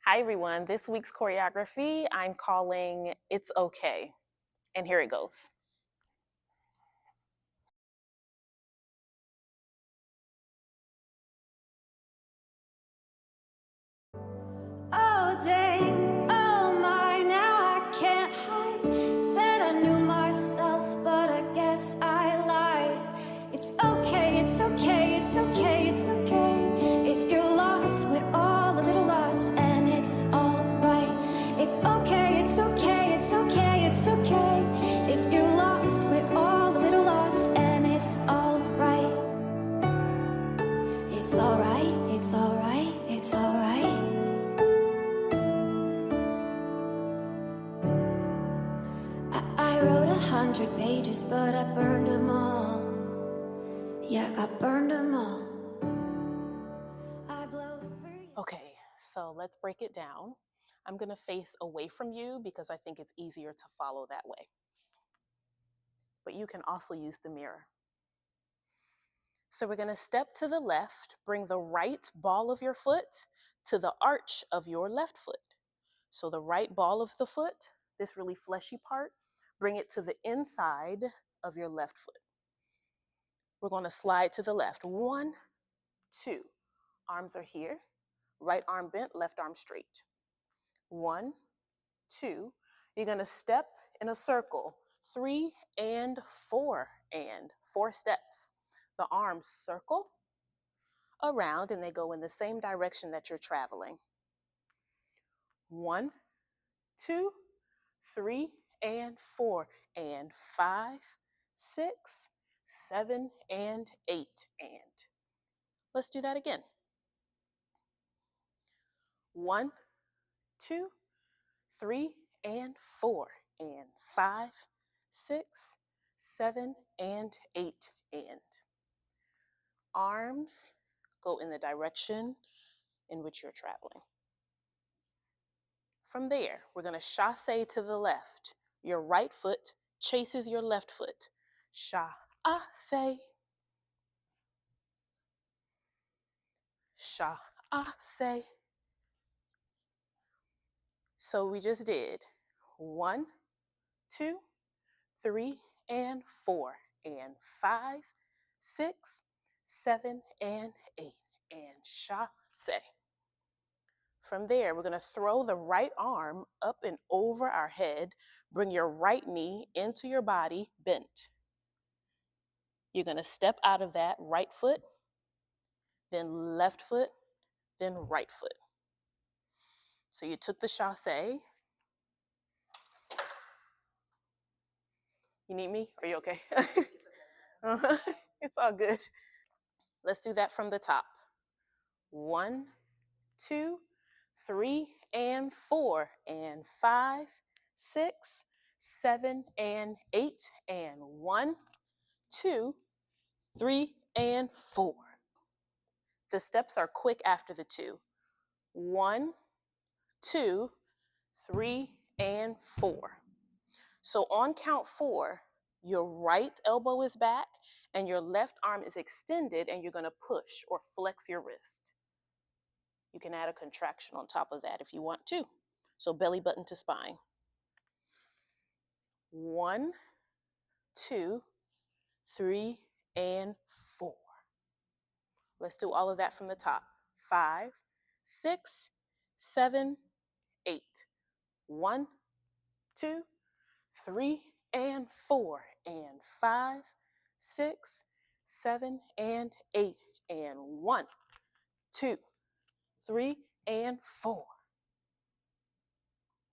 Hi everyone, this week's choreography I'm calling It's Okay, and here it goes. Oh dang, oh my, now I can't hide. Said I knew myself, but I guess I lied. It's okay, it's okay, it's okay, it's okay. If you're lost, we're all a little lost, and it's alright. It's okay, it's okay, it's okay, it's okay. If you're lost, we're all a little lost, and it's alright. It's alright, it's alright, it's alright. I wrote 100 pages, but I burned them all. Yeah, I burned them all. Okay, so let's break it down. I'm gonna face away from you because I think it's easier to follow that way. But you can also use the mirror. So we're gonna step to the left, bring the right ball of your foot to the arch of your left foot. So the right ball of the foot, this really fleshy part, bring it to the inside of your left foot. We're going to slide to the left. 1, 2. Arms are here. Right arm bent, left arm straight. 1, 2. You're going to step in a circle. 3 and 4 and 4 steps. The arms circle around and they go in the same direction that you're traveling. 1, 2, 3 and 4 and 5, 6, 7 and 8 and. Let's do that again. 1, 2, 3 and 4 and 5, 6, 7 and 8 and. Arms go in the direction in which you're traveling. From there, we're going to chasse to the left. Your right foot chases your left foot. Chasse. Chasse. So we just did 1, 2, 3 and 4 and 5, 6, 7 and 8 and chasse. From there, we're going to throw the right arm up and over our head. Bring your right knee into your body bent. You're going to step out of that right foot, then left foot, then right foot. So you took the chasse. You need me? Are you okay? It's all good. Let's do that from the top. 1, 2, 3 and 4 and 5, 6, 7 and 8 and 1, 2, 3 and 4. The steps are quick after the 2. 1, 2, 3 and 4. So on count 4, your right elbow is back and your left arm is extended and you're going to push or flex your wrist. You can add a contraction on top of that if you want to. So belly button to spine. 1, 2, 3, and 4. Let's do all of that from the top. 5, 6, 7, 8. 1, 2, 3, and 4, and 5, 6, 7, and 8, and 1, 2, 3, and 4.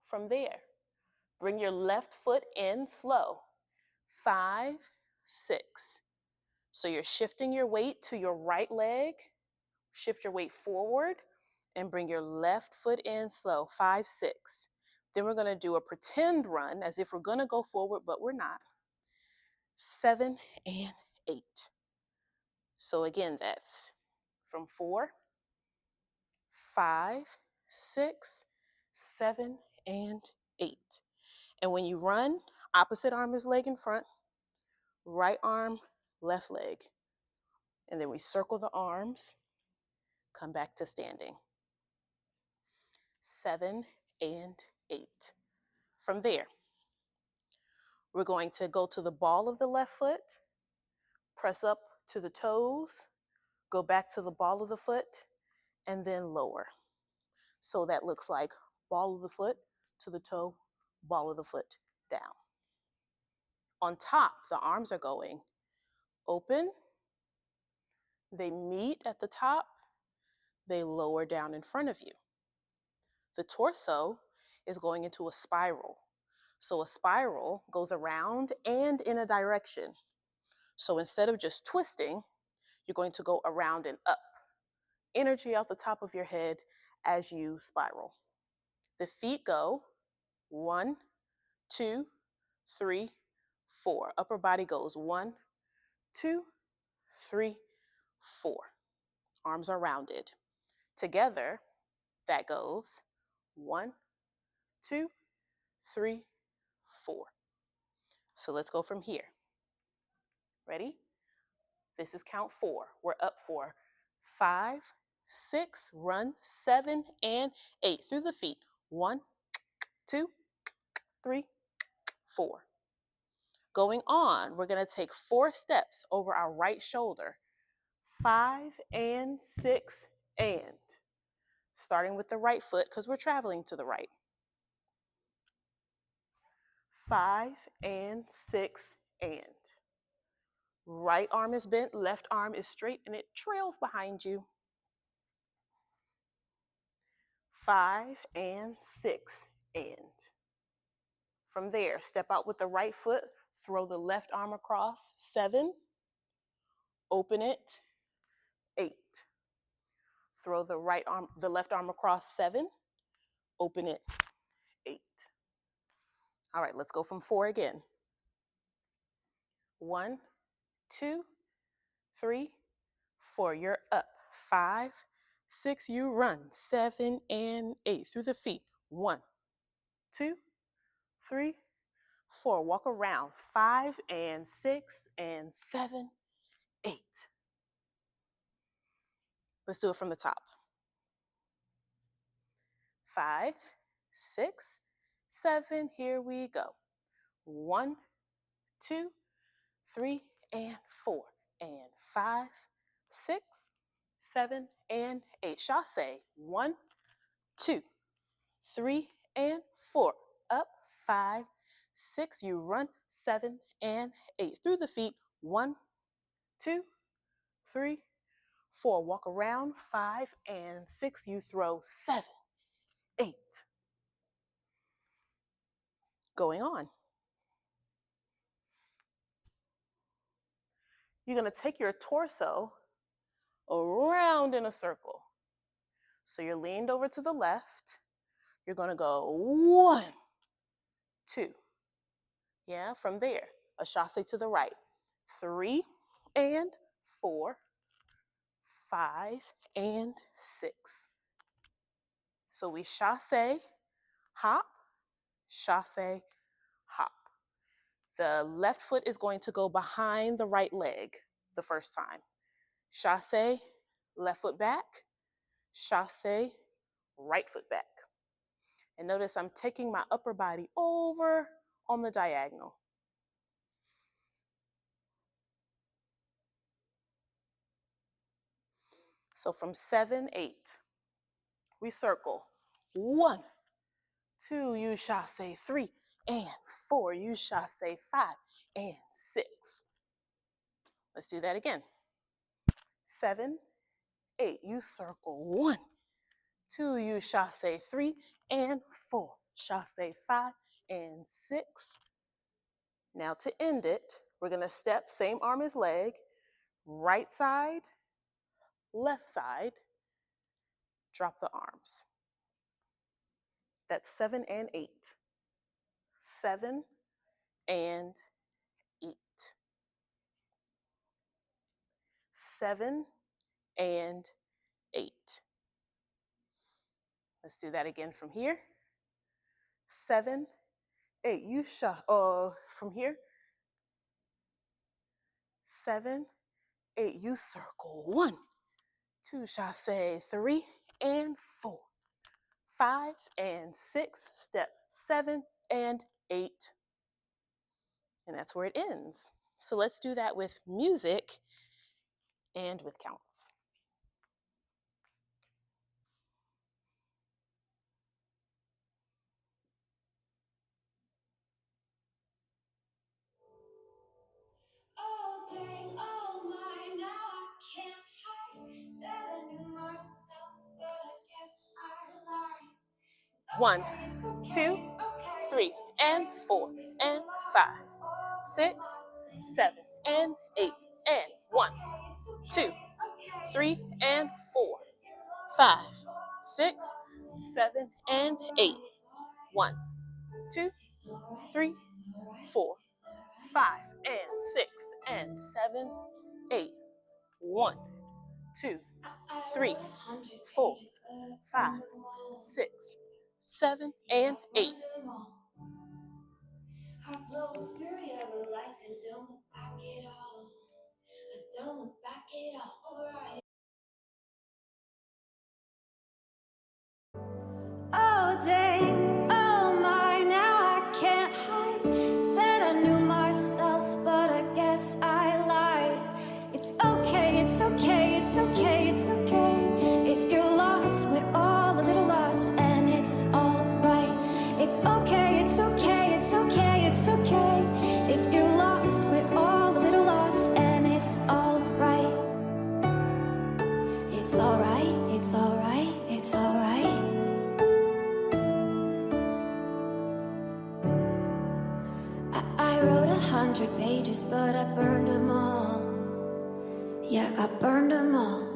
From there, bring your left foot in slow. 5, 6. So you're shifting your weight to your right leg. Shift your weight forward and bring your left foot in slow. 5, 6. Then we're going to do a pretend run as if we're going to go forward, but we're not. 7 and 8. So again, that's from 4, 5, 6, 7, and 8. And when you run, opposite arm is leg in front, right arm, left leg. And then we circle the arms, come back to standing. 7, and 8. From there, we're going to go to the ball of the left foot, press up to the toes, go back to the ball of the foot, and then lower. So that looks like ball of the foot to the toe, ball of the foot down. On top, the arms are going open, they meet at the top, they lower down in front of you. The torso is going into a spiral. So a spiral goes around and in a direction. So instead of just twisting, you're going to go around and up. Energy out the top of your head as you spiral. The feet go 1, 2, 3, 4. Upper body goes 1, 2, 3, 4. Arms are rounded. Together, that goes 1, 2, 3, 4. So let's go from here. Ready? This is count 4. We're up for 5, 6, run 7 and 8 through the feet. 1, 2, 3, 4. Going on, we're going to take 4 steps over our right shoulder. 5 and 6 and. Starting with the right foot because we're traveling to the right. 5 and 6 and. Right arm is bent, left arm is straight, and it trails behind you. 5 and 6 and. From there, step out with the right foot, throw the left arm across, 7, open it, 8. Throw the left arm across, 7, open it, 8. All right, let's go from 4 again. 1, 2, 3, 4. You're up. 5, 6, you run. 7 and 8 through the feet. 1, 2, 3, 4. Walk around. 5 and 6 and 7, 8. Let's do it from the top. 5, 6, 7. Here we go. 1, 2, 3, and 4. And 5, 6, 7, and 8. Chassé. 1, 2, 3, and 4. Up. 5, 6. You run. 7 and 8. Through the feet. 1, 2, 3, 4. Walk around. 5 and 6. You throw. 7, 8. Going on. You're going to take your torso around in a circle. So you're leaned over to the left. You're going to go 1, 2. Yeah, from there, a chassé to the right. 3 and 4, 5 and 6. So we chassé, hop, chassé, hop. The left foot is going to go behind the right leg the first time. Chassé, left foot back, chassé, right foot back. And notice I'm taking my upper body over on the diagonal. So from 7, 8, we circle. 1, 2, you chassé, 3 and 4, you chassé, 5 and 6. Let's do that again. 7, 8, you circle. 1, 2, you chassé, 3 and 4, chassé, 5 and 6. Now to end it, we're going to step, same arm as leg, right side, left side, drop the arms. That's 7 and 8. 7 and 8. 7 and 8. Let's do that again from here. 7, 8. You from here. 7, 8. You circle. 1, 2, chassé, 3 and 4, 5 and 6, step 7 and 8. And that's where it ends. So let's do that with music and with counts. Oh dang, oh my, now I can't hide. Said I knew myself, but I guess I lied. It's 1, okay, it's okay, 2, it's okay, 3 it's and okay. 4 If you're and lost 5, with all the 6, lost, then 7 it's and 8 alright. and It's 1, okay, it's 2, okay, it's okay, 3 it's and okay. 4, If you're lost 5, with all the 6, lost, then 7 it's and alright. 8, It's alright. 1, 2, It's alright. 3, It's alright. 4, It's alright. 5 and 6 and 7, 8, 1, 2, 3, 4, 5, 6, 7 and 8. I blow through yellow lights and don't look back at all. I don't look back at all. Alright. Oh dang, oh my, now I can't hide. Said I knew myself, but I guess I lied. It's okay, it's okay, it's okay, it's okay. If you're lost, we're all a little lost, and it's alright. It's okay, it's okay, it's okay, it's okay. If you're lost, we're all a little lost, and it's alright. It's alright, it's alright, it's alright. I wrote 100 pages, but I burned them all. Yeah, I burned them all.